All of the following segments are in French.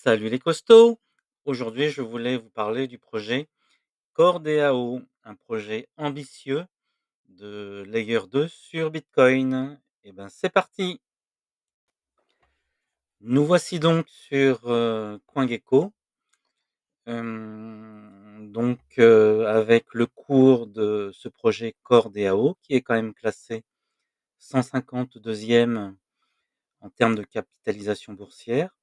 Salut les costauds! Aujourd'hui, je voulais vous parler du projet CoreDAO, un projet ambitieux de Layer 2 sur Bitcoin. Et ben, c'est parti! Nous voici donc sur CoinGecko, avec le cours de ce projet CoreDAO qui est quand même classé 152e en termes de capitalisation boursière.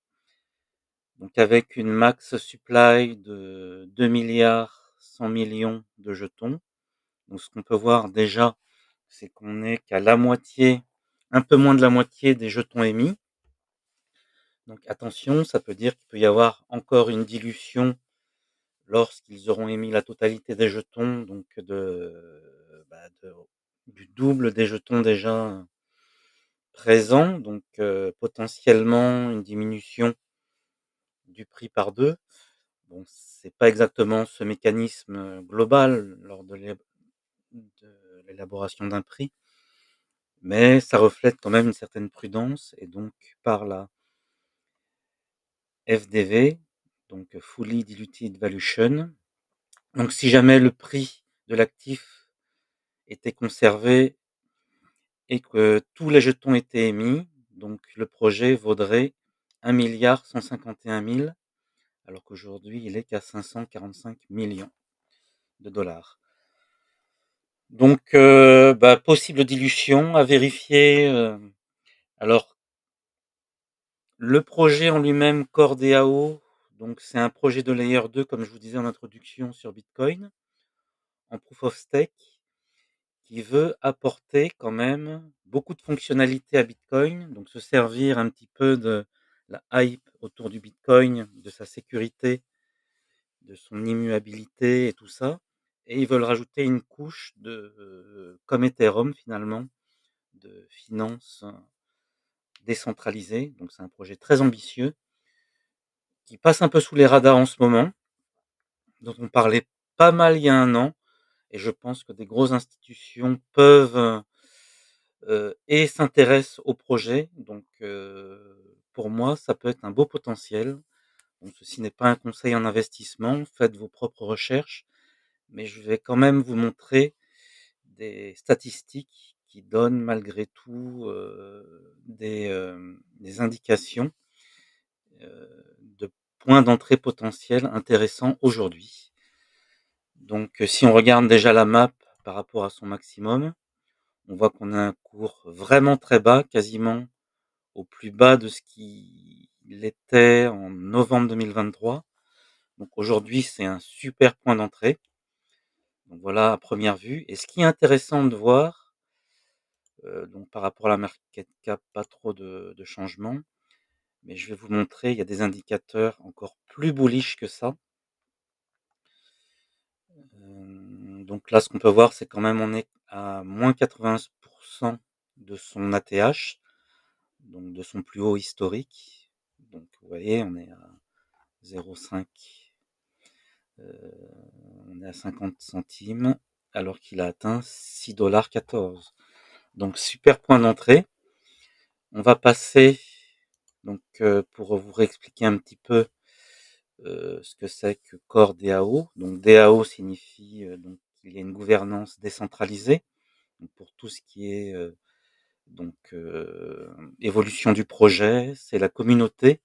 Donc avec une max supply de 2,1 milliards de jetons. Donc ce qu'on peut voir déjà, c'est qu'on n'est qu'à la moitié, un peu moins de la moitié des jetons émis. Donc attention, ça peut dire qu'il peut y avoir encore une dilution lorsqu'ils auront émis la totalité des jetons, donc du double des jetons déjà présents, donc potentiellement une diminution du prix par deux. Bon, c'est pas exactement ce mécanisme global lors de l'élaboration d'un prix, mais ça reflète quand même une certaine prudence et donc par la FDV, donc Fully Diluted Valuation. Donc si jamais le prix de l'actif était conservé et que tous les jetons étaient émis, donc le projet vaudrait 1,151 milliard, alors qu'aujourd'hui il est qu'à 545 millions de dollars. Donc, possible dilution à vérifier. Alors, le projet en lui-même, CoreDAO, donc c'est un projet de Layer 2, comme je vous disais en introduction, sur Bitcoin, en Proof of Stake, qui veut apporter quand même beaucoup de fonctionnalités à Bitcoin, donc se servir un petit peu de la hype autour du Bitcoin, de sa sécurité, de son immuabilité et tout ça. Et ils veulent rajouter une couche comme Ethereum finalement, de finances décentralisées. Donc c'est un projet très ambitieux qui passe un peu sous les radars en ce moment, dont on parlait pas mal il y a un an, et je pense que des grosses institutions peuvent et s'intéressent au projet. Donc pour moi, ça peut être un beau potentiel. Donc ceci n'est pas un conseil en investissement, faites vos propres recherches, mais je vais quand même vous montrer des statistiques qui donnent malgré tout des indications de points d'entrée potentiels intéressants aujourd'hui. Donc si on regarde déjà la map par rapport à son maximum, on voit qu'on a un cours vraiment très bas, quasiment au plus bas de ce qu'il était en novembre 2023. Donc aujourd'hui, c'est un super point d'entrée. Donc voilà à première vue. Et ce qui est intéressant de voir, donc par rapport à la market cap, pas trop de changements, mais je vais vous montrer, il y a des indicateurs encore plus bullish que ça. Donc là, ce qu'on peut voir, c'est quand même on est à moins 80% de son ATH, donc de son plus haut historique. Donc vous voyez, on est à 0,5, on est à 50 centimes, alors qu'il a atteint 6,14 $. Donc super point d'entrée. On va passer, donc pour vous réexpliquer un petit peu ce que c'est que Core DAO. Donc DAO signifie donc qu'il y a une gouvernance décentralisée, donc pour tout ce qui est évolution du projet, c'est la communauté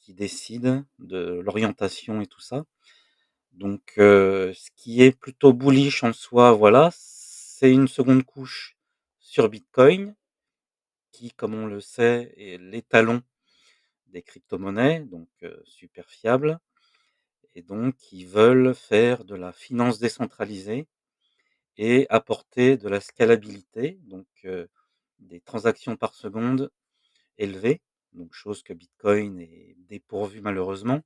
qui décide de l'orientation et tout ça. Donc ce qui est plutôt bullish en soi, voilà, c'est une seconde couche sur Bitcoin qui, comme on le sait, est l'étalon des crypto-monnaies, donc super fiable. Et donc ils veulent faire de la finance décentralisée et apporter de la scalabilité, donc des transactions par seconde élevées, donc chose que Bitcoin est dépourvu malheureusement.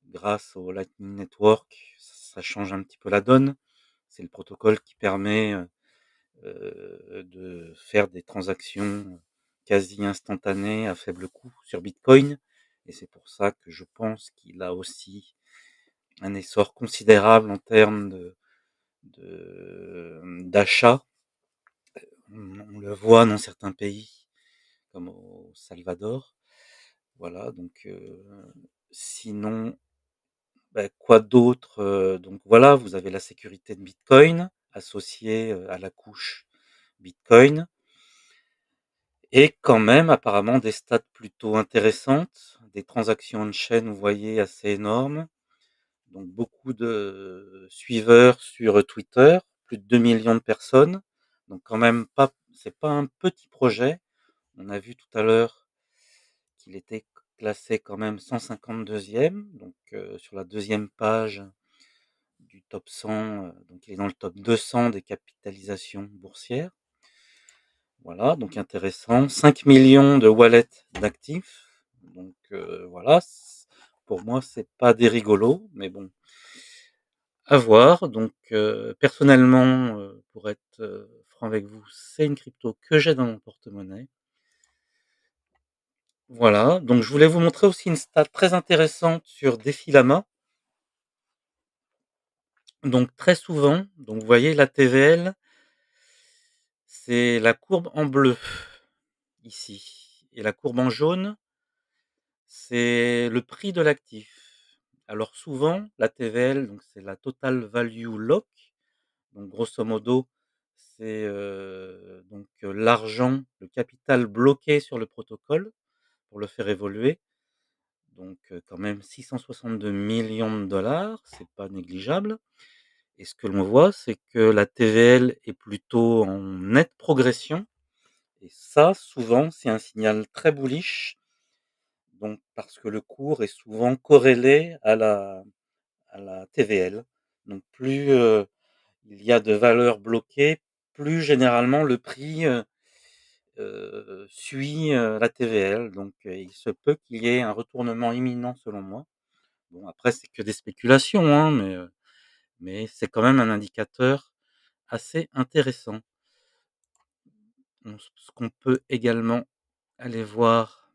Grâce au Lightning Network, ça change un petit peu la donne. C'est le protocole qui permet de faire des transactions quasi instantanées à faible coût sur Bitcoin. Et c'est pour ça que je pense qu'il a aussi un essor considérable en termes d'achat. On le voit dans certains pays, comme au Salvador. Voilà donc sinon, bah, quoi d'autre? Donc voilà, vous avez la sécurité de Bitcoin associée, à la couche Bitcoin et quand même apparemment des stats plutôt intéressantes, des transactions on-chain, vous voyez, assez énormes. Donc beaucoup de suiveurs sur Twitter, plus de 2 millions de personnes. Donc quand même pas c'est pas un petit projet. On a vu tout à l'heure qu'il était classé quand même 152e, donc sur la deuxième page du top 100, donc il est dans le top 200 des capitalisations boursières. Voilà, donc intéressant. 5 millions de wallets d'actifs, donc voilà, pour moi, c'est pas des rigolos, mais bon, à voir. Donc personnellement, pour être, franc avec vous, c'est une crypto que j'ai dans mon porte-monnaie. Voilà, donc je voulais vous montrer aussi une stat très intéressante sur Defilama. Donc très souvent, donc vous voyez la TVL, c'est la courbe en bleu ici et la courbe en jaune, c'est le prix de l'actif. Alors souvent, la TVL, donc c'est la total value lock, donc grosso modo, c'est, l'argent, le capital bloqué sur le protocole pour le faire évoluer. Donc quand même 662 millions de dollars, c'est pas négligeable et ce que l'on voit, c'est que la TVL est plutôt en nette progression et ça, souvent, c'est un signal très bullish, donc parce que le cours est souvent corrélé à la TVL. Donc plus, il y a de valeurs bloquées, plus généralement le prix, suit, la TVL. Donc il se peut qu'il y ait un retournement imminent selon moi. Bon après c'est que des spéculations, hein, mais c'est quand même un indicateur assez intéressant. Ce qu'on peut également aller voir,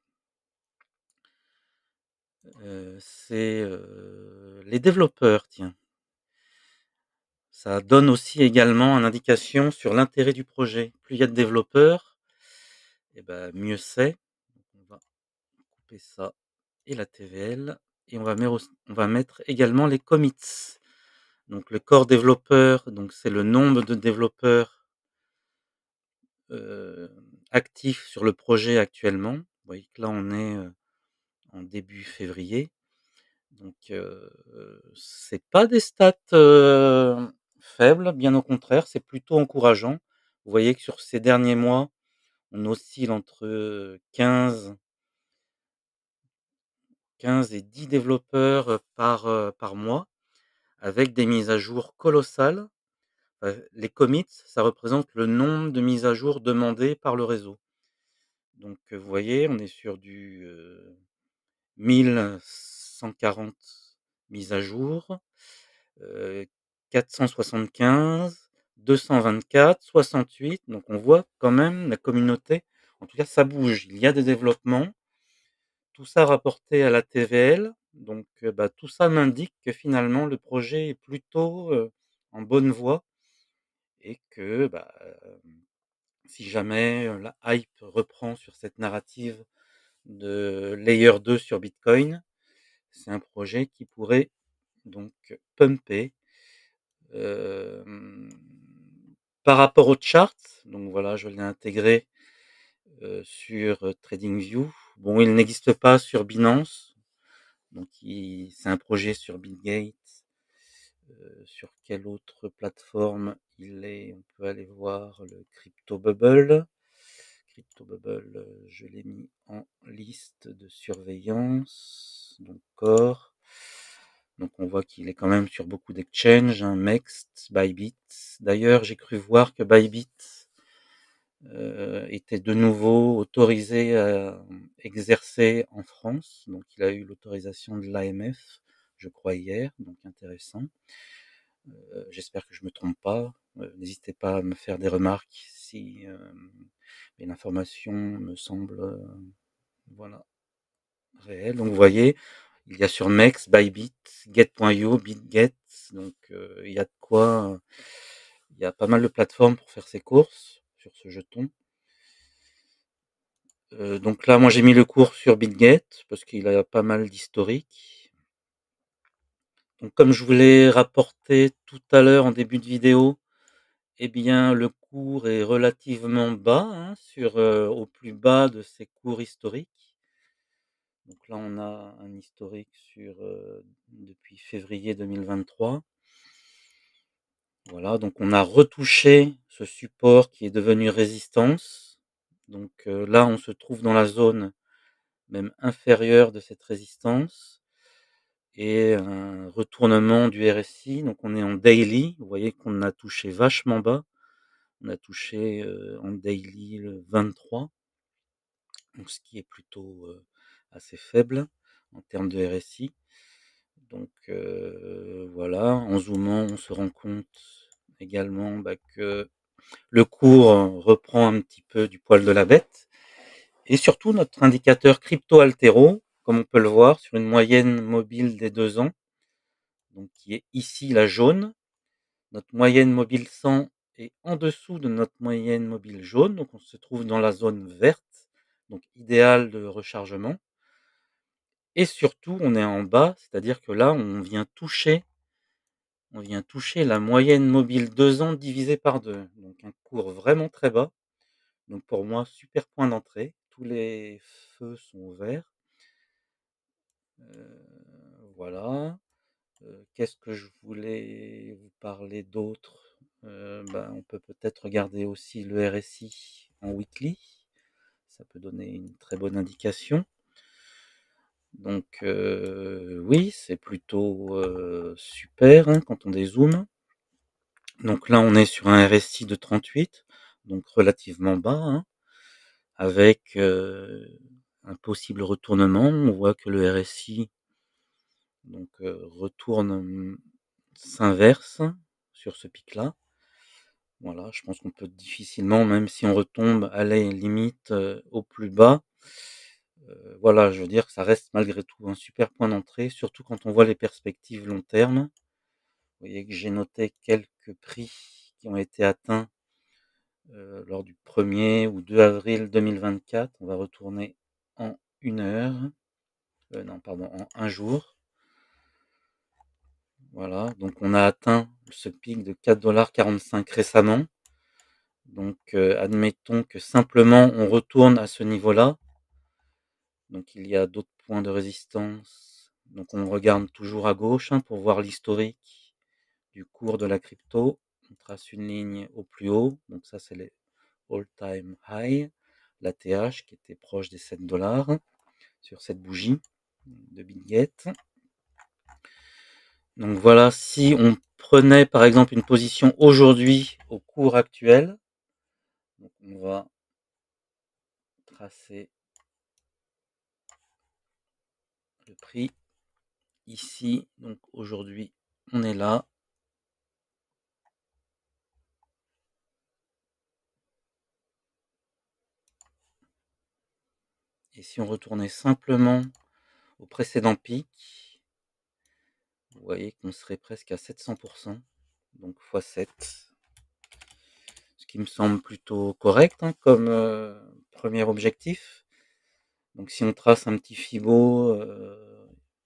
c'est, les développeurs, tiens. Ça donne aussi également une indication sur l'intérêt du projet. Plus il y a de développeurs et bah, mieux c'est. Donc on va couper ça et la TVL et on va mettre également les commits. Donc le core développeur, donc c'est le nombre de développeurs, heu, actifs sur le projet actuellement. Vous voyez que là on est, en début février. Donc c'est pas des stats, faibles, bien au contraire, c'est plutôt encourageant. Vous voyez que sur ces derniers mois, on oscille entre 15 et 10 développeurs, par mois, avec des mises à jour colossales. Les commits, ça représente le nombre de mises à jour demandées par le réseau. Donc vous voyez, on est sur du, 1 140 mises à jour. Heu, 475, 224, 68, donc on voit quand même la communauté, en tout cas ça bouge. Il y a des développements, tout ça rapporté à la TVL, donc bah, tout ça m'indique que finalement le projet est plutôt, en bonne voie et que, bah, si jamais, la hype reprend sur cette narrative de Layer 2 sur Bitcoin, c'est un projet qui pourrait donc pumper. Hem, Par rapport aux charts, donc voilà, je l'ai intégré, sur, TradingView. Bon, il n'existe pas sur Binance, donc c'est un projet sur Bill Gates. Sur quelle autre plateforme il est? On peut aller voir le CryptoBubble. CryptoBubble, je l'ai mis en liste de surveillance, donc Core. Donc on voit qu'il est quand même sur beaucoup d'exchanges, hein, Mext, Bybit. D'ailleurs, j'ai cru voir que Bybit, était de nouveau autorisé à exercer en France. Donc il a eu l'autorisation de l'AMF, je crois hier, donc intéressant. J'espère que je me trompe pas. N'hésitez pas à me faire des remarques si, mais l'information me semble, voilà, réelle. Donc vous voyez, il y a sur Mex, Bybit, Get.io, BitGet, donc il y a de quoi, il y a pas mal de plateformes pour faire ses courses sur ce jeton. Donc là, moi, j'ai mis le cours sur BitGet parce qu'il a pas mal d'historique. Donc comme je vous l'ai rapporté tout à l'heure en début de vidéo, eh bien, le cours est relativement bas, hein, au plus bas de ses cours historiques. Donc là, on a un historique depuis février 2023. Voilà, donc on a retouché ce support qui est devenu résistance. Donc là, on se trouve dans la zone même inférieure de cette résistance et un retournement du RSI. Donc on est en daily. Vous voyez qu'on a touché vachement bas. On a touché en daily le 23, donc ce qui est plutôt assez faible en termes de RSI. Donc voilà, en zoomant, on se rend compte également que le cours reprend un petit peu du poil de la bête. Et surtout, notre indicateur crypto-altéro, comme on peut le voir sur une moyenne mobile des 2 ans, donc qui est ici la jaune. Notre moyenne mobile 100 est en dessous de notre moyenne mobile jaune, donc on se trouve dans la zone verte, donc idéale de rechargement. Et surtout, on est en bas, c'est-à-dire que là, on vient toucher la moyenne mobile 2 ans divisé par 2. Donc un cours vraiment très bas. Donc pour moi, super point d'entrée. Tous les feux sont verts. Voilà. Qu'est-ce que je voulais vous parler d'autre? On peut peut-être regarder aussi le RSI en weekly. Ça peut donner une très bonne indication. Donc oui, c'est plutôt super, hein, quand on dézoome. Donc là, on est sur un RSI de 38, donc relativement bas, hein, avec un possible retournement. On voit que le RSI donc s'inverse sur ce pic-là. Voilà, je pense qu'on peut difficilement, même si on retombe, aller limite au plus bas. Voilà, je veux dire que ça reste malgré tout un super point d'entrée, surtout quand on voit les perspectives long terme. Vous voyez que j'ai noté quelques prix qui ont été atteints lors du 1er ou 2 avril 2024. On va retourner en 1 heure. Non, pardon, en un jour. Voilà, donc on a atteint ce pic de 4,45 $ récemment. Donc admettons que simplement on retourne à ce niveau-là. Donc il y a d'autres points de résistance. Donc on regarde toujours à gauche, hein, pour voir l'historique du cours de la crypto. On trace une ligne au plus haut. Donc ça, c'est les all-time high. La TH qui était proche des 7 $ sur cette bougie de BitGet. Donc voilà, si on prenait par exemple une position aujourd'hui au cours actuel, donc on va tracer le prix ici. Donc aujourd'hui, on est là. Et si on retournait simplement au précédent pic, vous voyez qu'on serait presque à 700%, donc x 7. Ce qui me semble plutôt correct, hein, comme premier objectif. Donc si on trace un petit Fibo,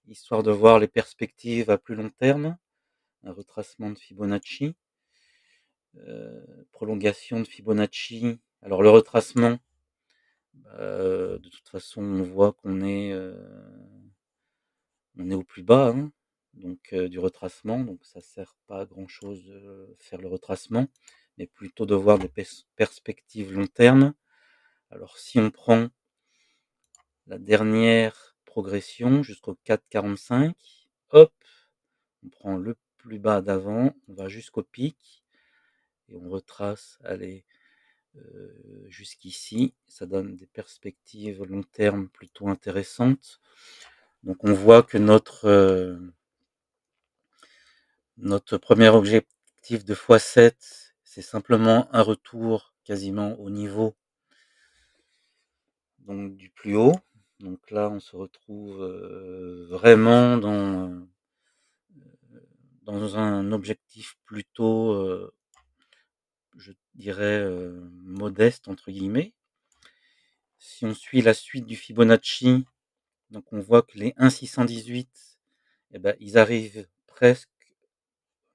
histoire de voir les perspectives à plus long terme, un retracement de Fibonacci, prolongation de Fibonacci. Alors le retracement, de toute façon, on voit on est au plus bas, hein, donc du retracement, donc ça sert pas à grand chose de faire le retracement, mais plutôt de voir des perspectives long terme. Alors si on prend la dernière progression jusqu'au 4,45, hop, on prend le plus bas d'avant, on va jusqu'au pic et on retrace, allez, jusqu'ici. Ça donne des perspectives long terme plutôt intéressantes. Donc on voit que notre premier objectif de x7, c'est simplement un retour quasiment au niveau donc du plus haut. Donc là, on se retrouve vraiment dans un objectif plutôt, je dirais, modeste entre guillemets. si on suit la suite du Fibonacci, donc on voit que les 1,618, et bah, ils arrivent presque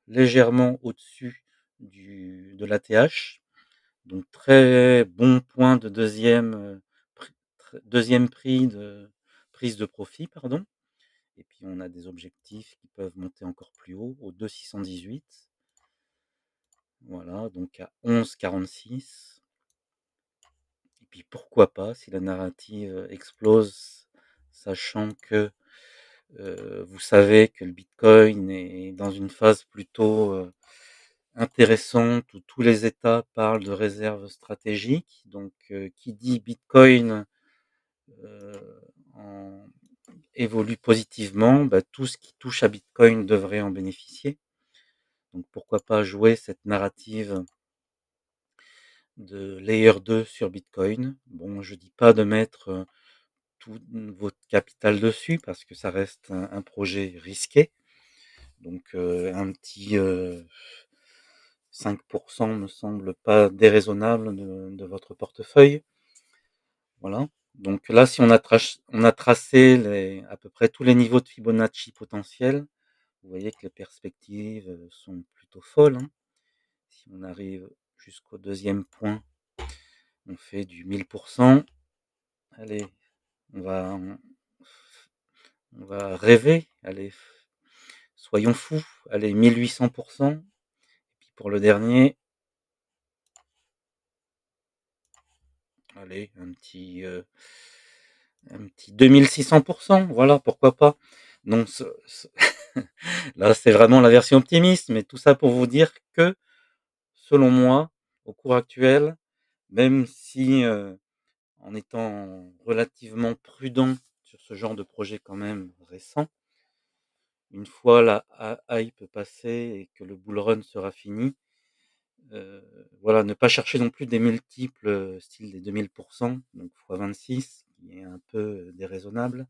légèrement au-dessus de l'ATH. Donc très bon point de deuxième prix de prise de profit, pardon. Et puis on a des objectifs qui peuvent monter encore plus haut, au 2,618. Voilà, donc à 11,46. Et puis pourquoi pas, si la narrative explose, sachant que vous savez que le Bitcoin est dans une phase plutôt intéressante où tous les États parlent de réserves stratégiques. Donc qui dit Bitcoin euh, en- évolue positivement, bah, tout ce qui touche à Bitcoin devrait en bénéficier. Donc pourquoi pas jouer cette narrative de Layer 2 sur Bitcoin. Bon, je dis pas de mettre tout votre capital dessus parce que ça reste un projet risqué. Donc un petit 5% me semble pas déraisonnable de votre portefeuille. Voilà. Donc là, si on a tracé à peu près tous les niveaux de Fibonacci potentiels, vous voyez que les perspectives sont plutôt folles, hein. Si on arrive jusqu'au deuxième point, on fait du 1000%. Allez, on va, on va rêver. Allez, soyons fous. Allez, 1800%. Et puis pour le dernier, allez, un petit 2600%. Voilà, pourquoi pas. Non, là, c'est vraiment la version optimiste, mais tout ça pour vous dire que, selon moi, au cours actuel, même si en étant relativement prudent sur ce genre de projet quand même récent, une fois la hype passée et que le bull run sera fini, voilà, ne pas chercher non plus des multiples style des 2000%, donc fois 26, qui est un peu déraisonnable.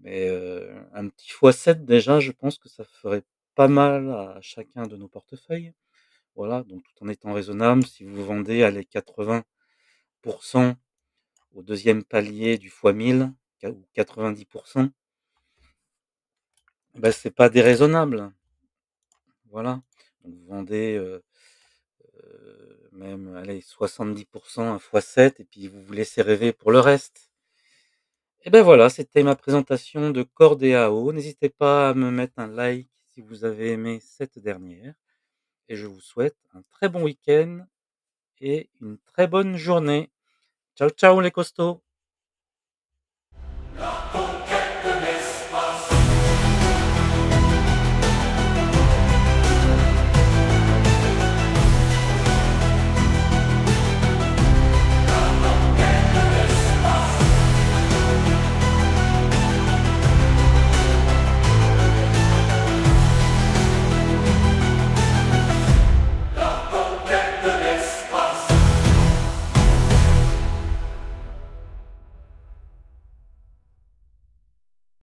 Mais un petit fois 7 déjà, je pense que ça ferait pas mal à chacun de nos portefeuilles. Voilà, donc tout en étant raisonnable, si vous vendez à les 80% au deuxième palier du fois 1000 ou 90%, ben, c'est pas déraisonnable. Voilà. Donc vous vendez même allez, 70% à fois 7 et puis vous vous laissez rêver pour le reste. Et ben voilà, c'était ma présentation de Core DAO. N'hésitez pas à me mettre un like si vous avez aimé cette dernière. Et je vous souhaite un très bon week-end et une très bonne journée. Ciao ciao les costauds!